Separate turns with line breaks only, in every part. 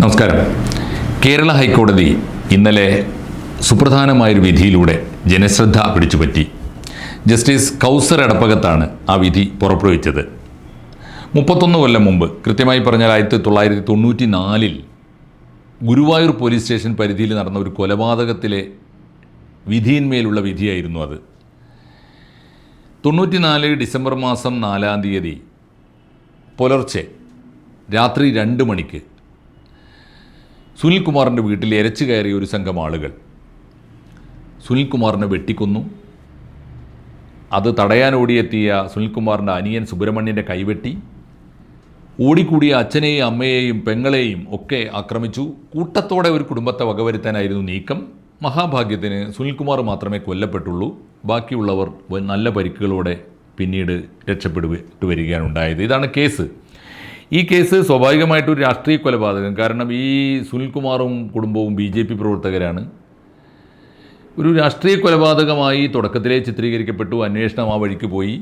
നമസ്കാരം. കേരള ഹൈക്കോടതി ഇന്നലെ സുപ്രധാനമായൊരു വിധിയിലൂടെ ജനശ്രദ്ധ പിടിച്ചുപറ്റി. ജസ്റ്റിസ് കൗസർ എടപ്പകത്താണ് ആ വിധി പുറപ്പെടുവിച്ചത്. 31 കൊല്ലം മുമ്പ്, കൃത്യമായി പറഞ്ഞാൽ 1994 ഗുരുവായൂർ പോലീസ് സ്റ്റേഷൻ പരിധിയിൽ നടന്ന ഒരു കൊലപാതകത്തിലെ വിധിയിന്മേലുള്ള വിധിയായിരുന്നു അത്. 94 ഡിസംബർ മാസം 4-ാം തീയതി പുലർച്ചെ രാത്രി 2 മണിക്ക് സുനിൽകുമാറിൻ്റെ വീട്ടിൽ എരച്ചു കയറിയ ഒരു സംഘം ആളുകൾ സുനിൽകുമാറിനെ വെട്ടിക്കൊന്നു. അത് തടയാൻ ഓടിയെത്തിയ സുനിൽകുമാറിൻ്റെ അനിയൻ സുബ്രഹ്മണ്യൻ്റെ കൈവെട്ടി. ഓടിക്കൂടിയ അച്ഛനെയും അമ്മയെയും പെങ്ങളെയും ഒക്കെ ആക്രമിച്ചു. കൂട്ടത്തോടെ ഒരു കുടുംബത്തെ വകവരുത്താനായിരുന്നു നീക്കം. മഹാഭാഗ്യത്തിന് സുനിൽകുമാർ മാത്രമേ കൊല്ലപ്പെട്ടുള്ളൂ. ബാക്കിയുള്ളവർ നല്ല പരിക്കുകളോടെ പിന്നീട് രക്ഷപ്പെട്ടു വരികയാണ് ഉണ്ടായത്. ഇതാണ് കേസ്. ഈ കേസ് സ്വാഭാവികമായിട്ടൊരു രാഷ്ട്രീയ കൊലപാതകം. കാരണം ഈ സുനിൽകുമാറും കുടുംബവും BJP പ്രവർത്തകരാണ്. ഒരു രാഷ്ട്രീയ കൊലപാതകമായി തുടക്കത്തിലേ ചിത്രീകരിക്കപ്പെട്ടു. അന്വേഷണം ആ വഴിക്ക് പോയി.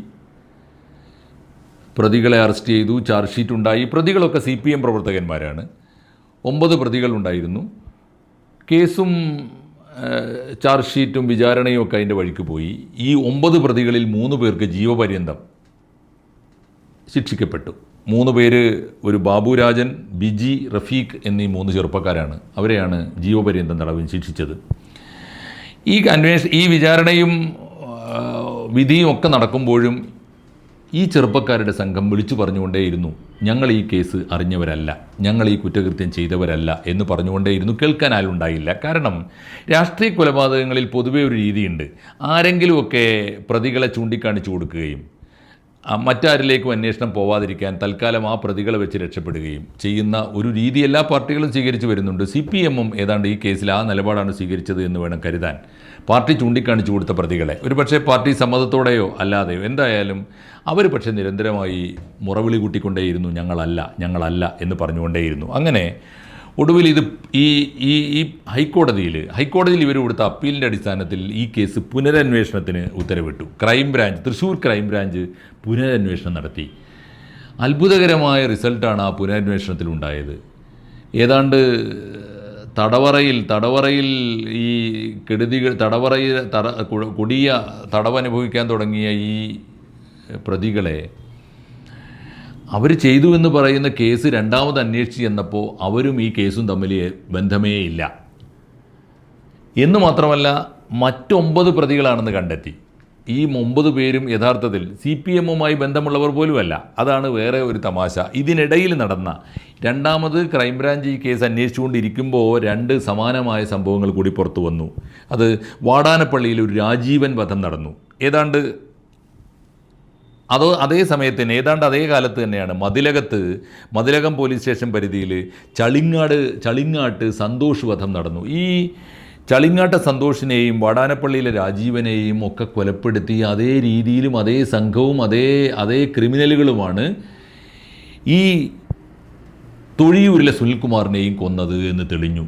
പ്രതികളെ അറസ്റ്റ് ചെയ്തു. ചാർജ് ഷീറ്റ് ഉണ്ടായി. പ്രതികളൊക്കെ CPM പ്രവർത്തകന്മാരാണ്. 9 പ്രതികളുണ്ടായിരുന്നു. കേസും ചാർജ് ഷീറ്റും വിചാരണയും ഒക്കെ അതിൻ്റെ വഴിക്ക് പോയി. ഈ 9 പ്രതികളിൽ 3 പേർക്ക് ജീവപര്യന്തം ശിക്ഷിക്കപ്പെട്ടു. 3 പേര്, ഒരു ബാബുരാജൻ, ബിജി, റഫീഖ് എന്നീ 3 ചെറുപ്പക്കാരാണ്. അവരെയാണ് ജീവപര്യന്തം തടവിന് ശിക്ഷിച്ചത്. ഈ വിചാരണയും വിധിയും ഒക്കെ നടക്കുമ്പോഴും ഈ ചെറുപ്പക്കാരുടെ സംഘം വിളിച്ചു പറഞ്ഞുകൊണ്ടേയിരുന്നു, ഞങ്ങൾ ഈ കേസ് അറിഞ്ഞവരല്ല, ഞങ്ങൾ ഈ കുറ്റകൃത്യം ചെയ്തവരല്ല എന്ന് പറഞ്ഞുകൊണ്ടേയിരുന്നു. കേൾക്കാൻ ആളുണ്ടായില്ല. കാരണം രാഷ്ട്രീയ കൊലപാതകങ്ങളിൽ പൊതുവേ ഒരു രീതിയുണ്ട്. ആരെങ്കിലുമൊക്കെ പ്രതികളെ ചൂണ്ടിക്കാണിച്ചു കൊടുക്കുകയും മറ്റാരിലേക്കും അന്വേഷണം പോവാതിരിക്കാൻ തൽക്കാലം ആ പ്രതികളെ വെച്ച് രക്ഷപ്പെടുകയും ചെയ്യുന്ന ഒരു രീതി എല്ലാ പാർട്ടികളും സ്വീകരിച്ചു വരുന്നുണ്ട്. CPM ഏതാണ്ട് ഈ കേസിൽ ആ നിലപാടാണ് സ്വീകരിച്ചത് എന്ന് വേണം കരുതാൻ. പാർട്ടി ചൂണ്ടിക്കാണിച്ചു കൊടുത്ത പ്രതികളെ ഒരുപക്ഷെ പാർട്ടി സമ്മതത്തോടെയോ അല്ലാതെയോ എന്തായാലും അവർ പക്ഷേ നിരന്തരമായി മുറവിളി കൂട്ടിക്കൊണ്ടേയിരുന്നു, ഞങ്ങളല്ല എന്ന് പറഞ്ഞുകൊണ്ടേയിരുന്നു. അങ്ങനെ ഒടുവിൽ ഈ ഹൈക്കോടതിയിൽ ഇവർ കൊടുത്ത അപ്പീലിൻ്റെ അടിസ്ഥാനത്തിൽ ഈ കേസ് പുനരന്വേഷണത്തിന് ഉത്തരവിട്ടു. തൃശ്ശൂർ ക്രൈംബ്രാഞ്ച് പുനരന്വേഷണം നടത്തി. അത്ഭുതകരമായ റിസൾട്ടാണ് ആ പുനരന്വേഷണത്തിലുണ്ടായത്. ഏതാണ്ട് തടവറയിൽ ഈ കൊടിയ തടവനുഭവിക്കാൻ തുടങ്ങിയ ഈ പ്രതികളെ അവർ ചെയ്തു എന്ന് പറയുന്ന കേസ് രണ്ടാമത് അന്വേഷിച്ച് ചെന്നപ്പോൾ അവരും ഈ കേസും തമ്മിൽ ബന്ധമേ ഇല്ല എന്ന് മാത്രമല്ല, മറ്റ് 9 പ്രതികളാണെന്ന് കണ്ടെത്തി. ഈ 9 പേരും യഥാർത്ഥത്തിൽ CPM ബന്ധമുള്ളവർ പോലുമല്ല. അതാണ് വേറെ ഒരു തമാശ. ഇതിനിടയിൽ നടന്ന രണ്ടാമത് ക്രൈംബ്രാഞ്ച് ഈ കേസ് അന്വേഷിച്ചുകൊണ്ടിരിക്കുമ്പോൾ 2 സമാനമായ സംഭവങ്ങൾ കൂടി പുറത്തു വന്നു. അത് വാടാനപ്പള്ളിയിൽ ഒരു രാജീവൻ വധം നടന്നു. അതേ സമയത്ത് തന്നെ ഏതാണ്ട് അതേ കാലത്ത് തന്നെയാണ് മതിലകം പോലീസ് സ്റ്റേഷൻ പരിധിയിൽ ചളിങ്ങാട്ട് സന്തോഷ് വധം നടന്നു. ഈ ചളിങ്ങാട്ട് സന്തോഷിനെയും വാടാനപ്പള്ളിയിലെ രാജീവനെയും ഒക്കെ കൊലപ്പെടുത്തി അതേ രീതിയിലും അതേ സംഘവും അതേ ക്രിമിനലുകളുമാണ് ഈ തൊഴിയൂരിലെ സുനിൽകുമാറിനെയും കൊന്നത് എന്ന് തെളിഞ്ഞു.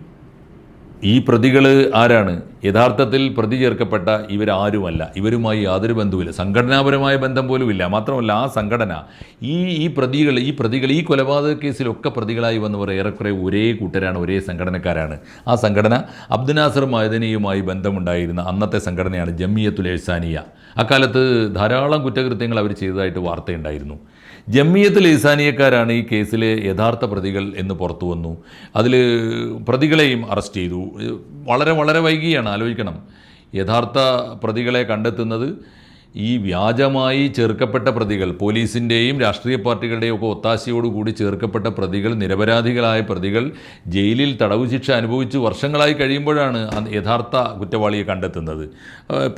ഈ പ്രതികൾ ആരാണ്? യഥാർത്ഥത്തിൽ പ്രതി ചേർക്കപ്പെട്ട ഇവരാരുമല്ല. ഇവരുമായി യാതൊരു ബന്ധവുമില്ല. സംഘടനാപരമായ ബന്ധം പോലുമില്ല. മാത്രമല്ല ആ സംഘടന ഈ പ്രതികൾ ഈ കൊലപാതക കേസിലൊക്കെ പ്രതികളായി വന്നവർ ഏറെക്കുറെ ഒരേ കൂട്ടരാണ്, ഒരേ സംഘടനക്കാരാണ്. ആ സംഘടന അബ്ദുൽ നാസർ മഅദനിയുമായി ബന്ധമുണ്ടായിരുന്ന അന്നത്തെ സംഘടനയാണ് ജംഇയ്യത്തുൽ ഇഹ്സാനിയ്യ. അക്കാലത്ത് ധാരാളം കുറ്റകൃത്യങ്ങൾ അവർ ചെയ്തതായിട്ട് വാർത്തയുണ്ടായിരുന്നു. ജംഇയ്യത്തുൽ ഇഹ്സാനിയ്യക്കാരാണ് ഈ കേസിലെ യഥാർത്ഥ പ്രതികൾ എന്ന് പുറത്തു വന്നു. അതിൽ പ്രതികളെയും അറസ്റ്റ് ചെയ്തു. വളരെ വൈകിയാണ്. ആലോചിക്കണം, യഥാർത്ഥ പ്രതികളെ കണ്ടെത്തുന്നത് ഈ വ്യാജമായി ചേർക്കപ്പെട്ട പ്രതികൾ, പോലീസിൻ്റെയും രാഷ്ട്രീയ പാർട്ടികളുടെയും ഒക്കെ ഒത്താശയോടുകൂടി ചേർക്കപ്പെട്ട പ്രതികൾ, നിരപരാധികളായ പ്രതികൾ ജയിലിൽ തടവ് ശിക്ഷ അനുഭവിച്ച് വർഷങ്ങളായി കഴിയുമ്പോഴാണ് യഥാർത്ഥ കുറ്റവാളിയെ കണ്ടെത്തുന്നത്.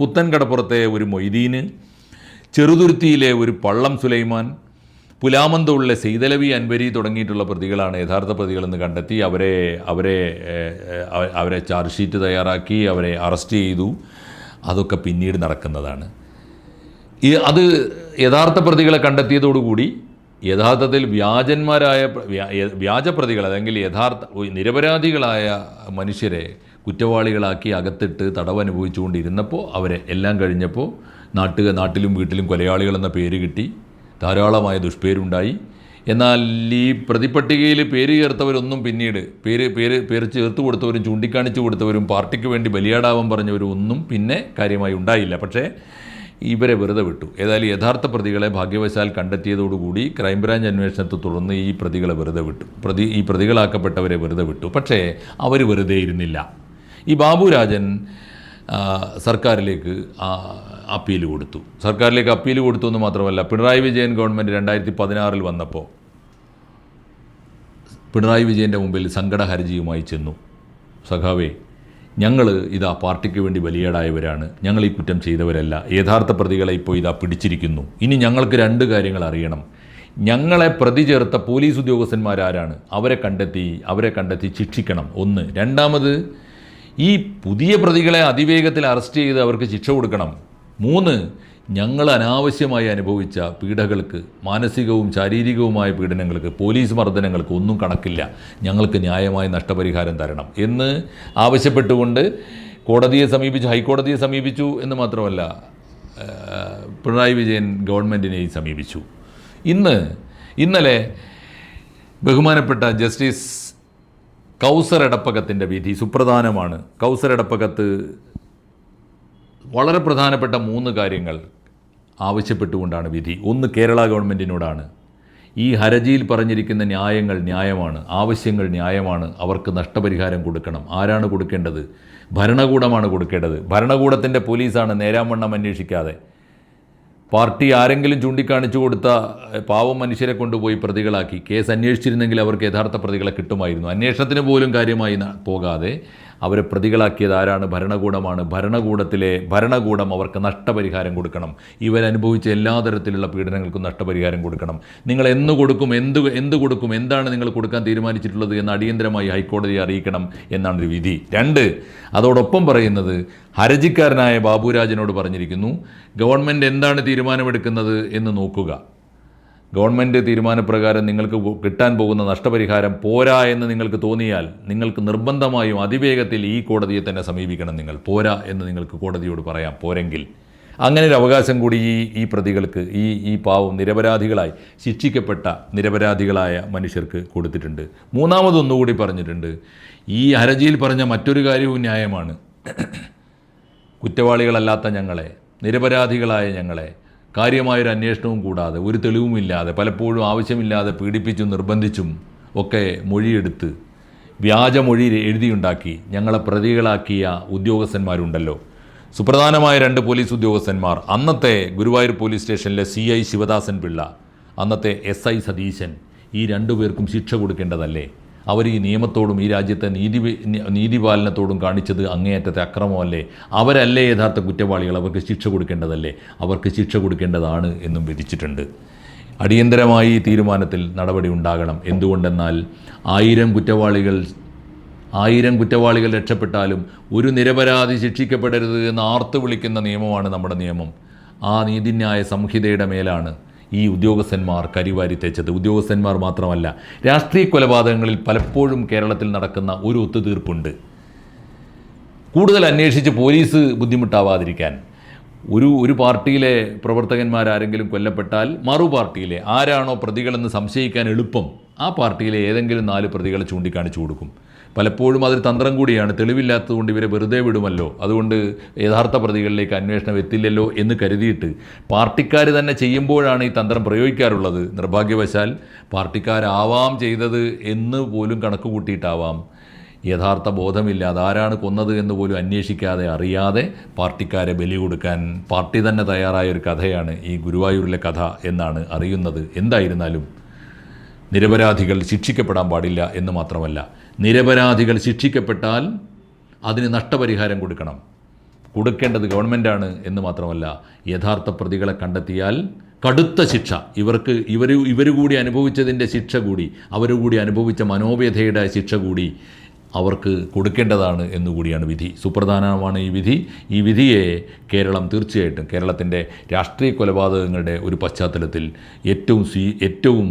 പുത്തൻകടപ്പുറത്തെ ഒരു മൊയ്തീന്, ചെറുതുരുത്തിയിലെ ഒരു പള്ളം സുലൈമാൻ, പുലാമന്തോളിലെ സെയ്തലവി അൻവരി തുടങ്ങിയിട്ടുള്ള പ്രതികളാണ് യഥാർത്ഥ പ്രതികളെന്ന് കണ്ടെത്തി അവരെ ചാർജ് ഷീറ്റ് തയ്യാറാക്കി അവരെ അറസ്റ്റ് ചെയ്തു. അതൊക്കെ പിന്നീട് നടക്കുന്നതാണ്. അത് യഥാർത്ഥ പ്രതികളെ കണ്ടെത്തിയതോടുകൂടി യഥാർത്ഥത്തിൽ വ്യാജ പ്രതികൾ, അല്ലെങ്കിൽ നിരപരാധികളായ മനുഷ്യരെ കുറ്റവാളികളാക്കി അകത്തിട്ട് തടവനുഭവിച്ചുകൊണ്ടിരുന്നപ്പോൾ അവരെ എല്ലാം കഴിഞ്ഞപ്പോൾ നാട്ടിലും വീട്ടിലും കൊലയാളികളെന്ന പേര് കിട്ടി. ധാരാളമായ ദുഷ്പേരുണ്ടായി. എന്നാൽ ഈ പ്രതിപട്ടികയിൽ പേര് ചേർത്തവരൊന്നും പിന്നീട് പേര് ചേർത്ത് കൊടുത്തവരും ചൂണ്ടിക്കാണിച്ചു കൊടുത്തവരും പാർട്ടിക്ക് വേണ്ടി ബലിയാടാവാൻ പറഞ്ഞവരും ഒന്നും പിന്നെ കാര്യമായി ഉണ്ടായില്ല. പക്ഷേ ഇവരെ വെറുതെ വിട്ടു. ഏതായാലും യഥാർത്ഥ പ്രതികളെ ഭാഗ്യവശാൽ കണ്ടെത്തിയതോടുകൂടി ക്രൈംബ്രാഞ്ച് അന്വേഷണത്തെ തുടർന്ന് ഈ പ്രതികളെ വെറുതെ വിട്ടു. ഈ പ്രതികളാക്കപ്പെട്ടവരെ വെറുതെ വിട്ടു. പക്ഷേ അവർ വെറുതെ ഇരുന്നില്ല. ഈ ബാബുരാജൻ സർക്കാരിലേക്ക് അപ്പീൽ കൊടുത്തു. സർക്കാരിലേക്ക് അപ്പീൽ കൊടുത്തു എന്ന് മാത്രമല്ല, പിണറായി വിജയൻ ഗവൺമെൻറ് 2016 വന്നപ്പോൾ പിണറായി വിജയൻ്റെ മുമ്പിൽ സങ്കട ഹർജിയുമായി ചെന്നു. സഖാവേ, ഞങ്ങൾ ഇതാ പാർട്ടിക്ക് വേണ്ടി ബലിയാടായവരാണ്, ഞങ്ങൾ ഈ കുറ്റം ചെയ്തവരല്ല, യഥാർത്ഥ പ്രതികളെ ഇപ്പോൾ ഇതാ പിടിച്ചിരിക്കുന്നു. ഇനി ഞങ്ങൾക്ക് 2 കാര്യങ്ങൾ അറിയണം. ഞങ്ങളെ പ്രതി ചേർത്ത പോലീസ് ഉദ്യോഗസ്ഥന്മാരാരാണ്, അവരെ കണ്ടെത്തി ശിക്ഷിക്കണം. 1. രണ്ടാമത്, ഈ പുതിയ പ്രതികളെ അതിവേഗത്തിൽ അറസ്റ്റ് ചെയ്ത് അവർക്ക് ശിക്ഷ കൊടുക്കണം. 3. ഞങ്ങൾ അനാവശ്യമായി അനുഭവിച്ച പീഡകൾക്ക്, മാനസികവും ശാരീരികവുമായ പീഡനങ്ങൾക്ക്, പോലീസ് മർദ്ദനങ്ങൾക്ക് ഒന്നും കണക്കില്ല, ഞങ്ങൾക്ക് ന്യായമായ നഷ്ടപരിഹാരം തരണം എന്ന് ആവശ്യപ്പെട്ടുകൊണ്ട് ഹൈക്കോടതിയെ സമീപിച്ചു എന്ന് മാത്രമല്ല, പിണറായി വിജയൻ ഗവൺമെൻറ്റിനെയും സമീപിച്ചു. ഇന്നലെ ബഹുമാനപ്പെട്ട ജസ്റ്റിസ് കൗസർ എടപ്പകത്തിൻ്റെ വിധി സുപ്രധാനമാണ്. കൗസർ എടപ്പകത്ത് വളരെ പ്രധാനപ്പെട്ട 3 കാര്യങ്ങൾ ആവശ്യപ്പെട്ടുകൊണ്ടാണ് വിധി. 1, കേരള ഗവൺമെൻറ്റിനോടാണ്. ഈ ഹർജിയിൽ പറഞ്ഞിരിക്കുന്ന ന്യായങ്ങൾ ന്യായമാണ്, ആവശ്യങ്ങൾ ന്യായമാണ്, അവർക്ക് നഷ്ടപരിഹാരം കൊടുക്കണം. ആരാണ് കൊടുക്കേണ്ടത്? ഭരണകൂടമാണ് കൊടുക്കേണ്ടത്. ഭരണകൂടത്തിൻ്റെ പോലീസാണ് നേരാവണ്ണം അന്വേഷിക്കാതെ. പാർട്ടി ആരെങ്കിലും ചൂണ്ടിക്കാണിച്ചു കൊടുത്ത പാവം മനുഷ്യരെ കൊണ്ടുപോയി പ്രതികളാക്കി കേസ് അന്വേഷിച്ചിരുന്നെങ്കിൽ അവർക്ക് യഥാർത്ഥ പ്രതികളെ കിട്ടുമായിരുന്നു. അന്വേഷണത്തിന് പോലും കാര്യമായി പോകാതെ അവരെ പ്രതികളാക്കിയത് ആരാണ്? ഭരണകൂടമാണ്. ഭരണകൂടം അവർക്ക് നഷ്ടപരിഹാരം കൊടുക്കണം. ഇവരനുഭവിച്ച എല്ലാ തരത്തിലുള്ള പീഡനങ്ങൾക്കും നഷ്ടപരിഹാരം കൊടുക്കണം. നിങ്ങൾ എന്ത് കൊടുക്കും, എന്താണ് നിങ്ങൾ കൊടുക്കാൻ തീരുമാനിച്ചിട്ടുള്ളത് എന്ന് അടിയന്തരമായി ഹൈക്കോടതിയെ അറിയിക്കണം എന്നാണ് ഒരു വിധി. 2, അതോടൊപ്പം പറയുന്നത് ഹർജിക്കാരനായ ബാബുരാജനോട് പറഞ്ഞിരിക്കുന്നു, ഗവൺമെൻറ് എന്താണ് തീരുമാനമെടുക്കുന്നത് എന്ന് നോക്കുക. ഗവൺമെൻറ് തീരുമാനപ്രകാരം നിങ്ങൾക്ക് കിട്ടാൻ പോകുന്ന നഷ്ടപരിഹാരം പോരാ എന്ന് നിങ്ങൾക്ക് തോന്നിയാൽ നിങ്ങൾക്ക് നിർബന്ധമായും അതിവേഗത്തിൽ ഈ കോടതിയെ തന്നെ സമീപിക്കണം. നിങ്ങൾ പോരാ എന്ന് നിങ്ങൾക്ക് കോടതിയോട് പറയാം. പോരെങ്കിൽ അങ്ങനെ ഒരു അവകാശം കൂടി ഈ പ്രതികൾക്ക്, ഈ പാവം നിരപരാധികളായി ശിക്ഷിക്കപ്പെട്ട നിരപരാധികളായ മനുഷ്യർക്ക് കൊടുത്തിട്ടുണ്ട്. 3-ഒന്നുകൂടി പറഞ്ഞിട്ടുണ്ട്, ഈ ഹർജിയിൽ പറഞ്ഞ മറ്റൊരു കാര്യവും ന്യായമാണ്. കുറ്റവാളികളല്ലാത്ത ഞങ്ങളെ, നിരപരാധികളായ ഞങ്ങളെ കാര്യമായൊരു അന്വേഷണവും കൂടാതെ, ഒരു തെളിവുമില്ലാതെ, പലപ്പോഴും ആവശ്യമില്ലാതെ പീഡിപ്പിച്ചും നിർബന്ധിച്ചും ഒക്കെ മൊഴിയെടുത്ത് വ്യാജമൊഴി എഴുതിയുണ്ടാക്കി ഞങ്ങളെ പ്രതികളാക്കിയ ഉദ്യോഗസ്ഥന്മാരുണ്ടല്ലോ. സുപ്രധാനമായ 2 പോലീസ് ഉദ്യോഗസ്ഥന്മാർ, അന്നത്തെ ഗുരുവായൂർ പോലീസ് സ്റ്റേഷനിലെ CI ശിവദാസൻ പിള്ള, അന്നത്തെ SI സതീശൻ, ഈ 2 പേർക്കും ശിക്ഷ കൊടുക്കേണ്ടതല്ലേ? അവർ ഈ നിയമത്തോടും ഈ രാജ്യത്തെ നീതിപാലനത്തോടും കാണിച്ചത് അങ്ങേയറ്റത്തെ അക്രമമല്ലേ? അവരല്ലേ യഥാർത്ഥ കുറ്റവാളികൾ? അവർക്ക് ശിക്ഷ കൊടുക്കേണ്ടതല്ലേ? അവർക്ക് ശിക്ഷ കൊടുക്കേണ്ടതാണ് എന്നും വിധിച്ചിട്ടുണ്ട്. അടിയന്തരമായി ഈ തീരുമാനത്തിൽ നടപടി ഉണ്ടാകണം. എന്തുകൊണ്ടെന്നാൽ 1000 കുറ്റവാളികൾ രക്ഷപ്പെട്ടാലും ഒരു നിരപരാധി ശിക്ഷിക്കപ്പെടരുത് എന്ന് ആർത്തു വിളിക്കുന്ന നിയമമാണ് നമ്മുടെ നിയമം. ആ നീതിന്യായ സംഹിതയുടെ മേലാണ് ഈ ഉദ്യോഗസ്ഥന്മാർ കരിവാരി തേച്ചത്. ഉദ്യോഗസ്ഥന്മാർ മാത്രമല്ല, രാഷ്ട്രീയ കൊലപാതകങ്ങളിൽ പലപ്പോഴും കേരളത്തിൽ നടക്കുന്ന ഒരു ഒത്തുതീർപ്പുണ്ട്. കൂടുതൽ അന്വേഷിച്ച് പോലീസ് ബുദ്ധിമുട്ടാവാതിരിക്കാൻ ഒരു പാർട്ടിയിലെ പ്രവർത്തകന്മാരാരെങ്കിലും കൊല്ലപ്പെട്ടാൽ മറു പാർട്ടിയിലെ ആരാണോ പ്രതികളെന്ന് സംശയിക്കാൻ എളുപ്പം ആ പാർട്ടിയിലെ ഏതെങ്കിലും 4 പ്രതികളെ ചൂണ്ടിക്കാണിച്ചു കൊടുക്കും. പലപ്പോഴും അതൊരു തന്ത്രം കൂടിയാണ്. തെളിവില്ലാത്തതുകൊണ്ട് ഇവരെ വെറുതെ വിടുമല്ലോ, അതുകൊണ്ട് യഥാർത്ഥ പ്രതികളിലേക്ക് അന്വേഷണം എത്തില്ലല്ലോ എന്ന് കരുതിയിട്ട് പാർട്ടിക്കാർ തന്നെ ചെയ്യുമ്പോഴാണ് ഈ തന്ത്രം പ്രയോഗിക്കാറുള്ളത്. നിർഭാഗ്യവശാൽ പാർട്ടിക്കാരാവാം ചെയ്തത് എന്ന് പോലും കണക്ക് കൂട്ടിയിട്ടാവാം യഥാർത്ഥ ബോധമില്ലാതെ ആരാണ് കൊന്നത് എന്ന് പോലും അന്വേഷിക്കാതെ അറിയാതെ പാർട്ടിക്കാരെ ബലി കൊടുക്കാൻ പാർട്ടി തന്നെ തയ്യാറായ ഒരു കഥയാണ് ഈ ഗുരുവായൂരിലെ കഥ എന്നാണ് അറിയുന്നത്. എന്തായിരുന്നാലും നിരപരാധികൾ ശിക്ഷിക്കപ്പെടാൻ പാടില്ല എന്ന് മാത്രമല്ല, നിരപരാധികൾ ശിക്ഷിക്കപ്പെട്ടാൽ അതിന് നഷ്ടപരിഹാരം കൊടുക്കേണ്ടത് ഗവൺമെൻറ്റാണ് എന്ന് മാത്രമല്ല, യഥാർത്ഥ പ്രതികളെ കണ്ടെത്തിയാൽ കടുത്ത ശിക്ഷ ഇവർ കൂടി അനുഭവിച്ചതിൻ്റെ ശിക്ഷ കൂടി, അവരുകൂടി അനുഭവിച്ച മനോവ്യഥയുടെ ശിക്ഷ കൂടി അവർക്ക് കൊടുക്കേണ്ടതാണ് എന്നുകൂടിയാണ് വിധി. സുപ്രധാനമാണ് ഈ വിധിയെ കേരളം തീർച്ചയായിട്ടും കേരളത്തിൻ്റെ രാഷ്ട്രീയ കൊലപാതകങ്ങളുടെ ഒരു പശ്ചാത്തലത്തിൽ ഏറ്റവും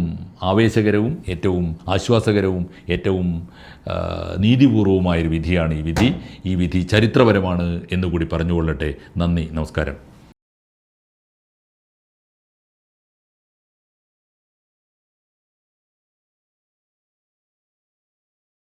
ആവേശകരവും ഏറ്റവും ആശ്വാസകരവും ഏറ്റവും നീതിപൂർവവുമായൊരു വിധിയാണ് ഈ വിധി ചരിത്രപരമാണ് എന്നുകൂടി പറഞ്ഞുകൊള്ളട്ടെ. നന്ദി, നമസ്കാരം.